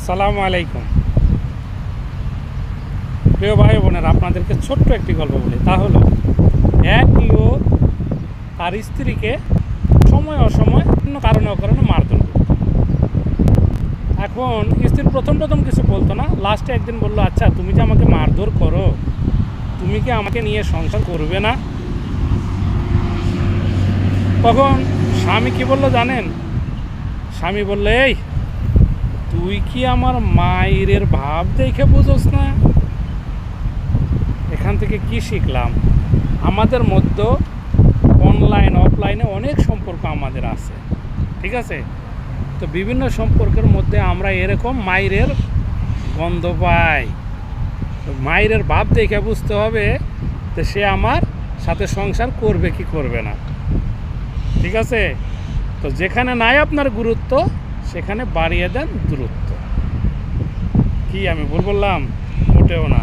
আসসালামু আলাইকুম প্রিয় ভাই বোনেরা, আপনাদেরকে ছোট্ট একটি গল্প বলি। তা হলো, এক লোক তার স্ত্রীকে সময় অসময় বিভিন্ন কারণে অকারণে মারধর করত। এখন স্ত্রী প্রথম প্রথম কিছু বলতো না, লাস্টে একদিন বললো, আচ্ছা তুমি যে আমাকে মারধর করো, তুমি কি আমাকে নিয়ে সংসার করবে না? তখন স্বামী কি বললো জানেন? স্বামী বললে, এই তুই কি আমার মায়ের ভাব দেখে বুঝোস না? এখান থেকে কি শিখলাম? আমাদের মধ্যে অনলাইন অফলাইনে অনেক সম্পর্ক আমাদের আছে, ঠিক আছে? তো বিভিন্ন সম্পর্কের মধ্যে আমরা এরকম মায়ের গন্ধ পাই। মায়ের ভাব দেখে বুঝতে হবে যে সে আমার সাথে সংসার করবে কি করবে না, ঠিক আছে? তো যেখানে নাই আপনার গুরুত্ব, সেখানে বাড়িয়ে দেন দূরত্ব। কি আমি ভুল বললাম? মোটেও না।